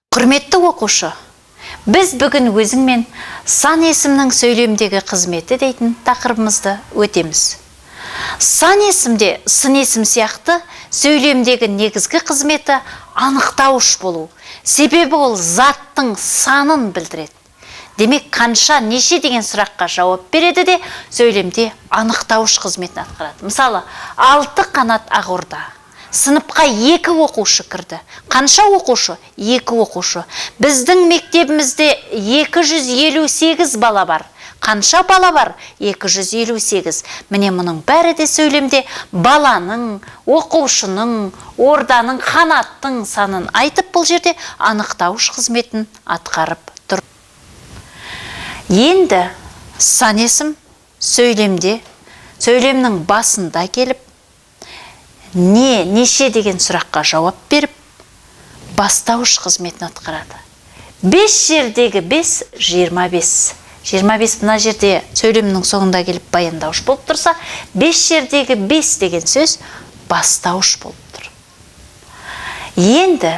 Құрметті оқушы, біз бүгін өзіңмен сан есімнің сөйлемдегі қызметі дейтін тақырыбымызды өтеміз. Сан есімде сын есім сияқты сөйлемдегі негізгі қызметі анықтауыш болу. Себебі ол заттың санын білдіреді. Демек, қанша, неше деген сұраққа жауап береді де сөйлемде анықтауыш қызметін атқарады. Мысалы, 6 қанат ақ. Сыныпқа 2 оқушы кірді. Қанша оқушы? 2 оқушы. Біздің мектебімізде 258 бала бар. Қанша бала бар? 258. Міне мұның бәрі де сөйлемде баланың, оқушының, орданың, қанаттың санын айтып, бұл жерде анықтауыш қызметін атқарып тұр. Енді сан есім сөйлемде, сөйлемнің басында келіп, неше деген сұраққа жауап беріп, бастауыш қызметін атқарады. 5 жердегі 5 – 25. 25 мына жерде сөйлемнің соңында келіп баяндауыш болып тұрса, 5 жердегі 5 деген сөз бастауыш болып тұр. Енді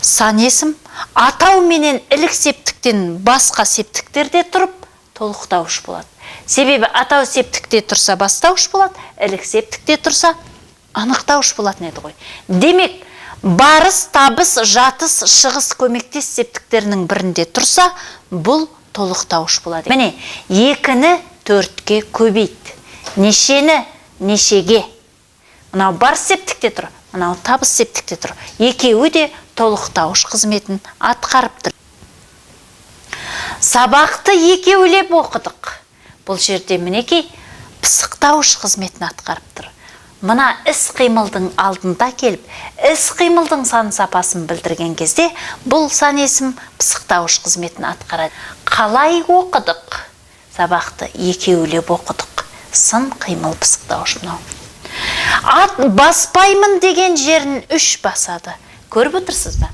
сан есім атау менен ілік септіктен басқа септіктерде тұрып толықтауыш болады. Себебі атау септікте тұрса бастауыш болады, ілік септікте тұрса анықтауыш болатын еді ғой. Демек, барыс, табыс, жатыс, шығыс, көмектес септіктерінің бірінде тұрса, бұл толықтауыш болады. Міне, 2-ні 4-ке көбейт. Нешені нешеге. Мынау барыс септікте тұр, мынау табыс септікте тұр. Екеуі де толықтауыш қызметін атқарып тұр. Сабақты екеулеп оқыдық. Бұл жерде мінекей пысықтауыш қызметін атқарып тұр. Мына іс-қимылдың алдында келіп, іс-қимылдың сан сапасын білдірген кезде, бұл сан есім пысықтауыш қызметін атқарады. Қалай оқыдық? Сабақты екеулеп оқыдық. Сын, қимыл, пысықтауыш мынау. Ат баспаймын деген жерін 3 басады. Көріп отырсыз ба?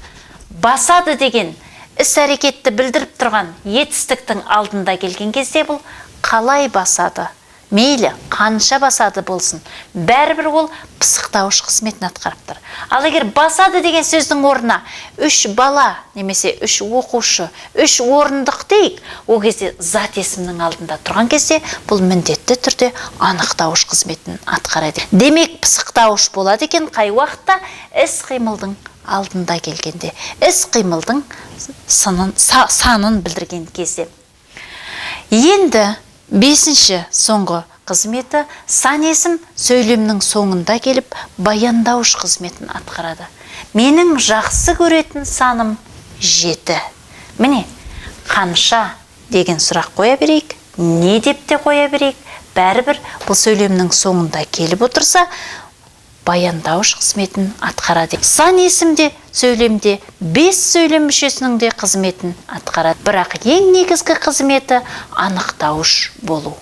Басады деген іс-әрекетті білдіріп тұрған етістіктің алдында келген кезде бұл қалай басады? Мейлі, қанша басады болсын, бәрібір ол пысықтауыш қызметін атқарып тұр. Ал егер басады деген сөздің орнына 3 бала, немесе 3 оқушы, 3 орындық дейік, ол кезде зат есімнің алдында тұрған кезде, бұл міндетті түрде анықтауыш қызметін атқарады. Демек, пысықтауыш болады екен қай уақытта? Іс-қимылдың алдында келгенде, іс-қимылдың санын білдірген кезде. Енді 5-ші соңғы қызметі сан есім сөйлемнің соңында келіп баяндауыш қызметін атқарады. Менің жақсы көретін саным 7. Міне, қанша деген сұрақ қоя берейік, не деп те қоя берейік, бәрібір бұл сөйлемнің соңында келіп отырса, баяндауыш қызметін атқарады. Сан есімде сөйлемде 5 сөйлем мүшесінің де қызметін атқарады. Бірақ ең негізгі қызметі анықтауыш болу.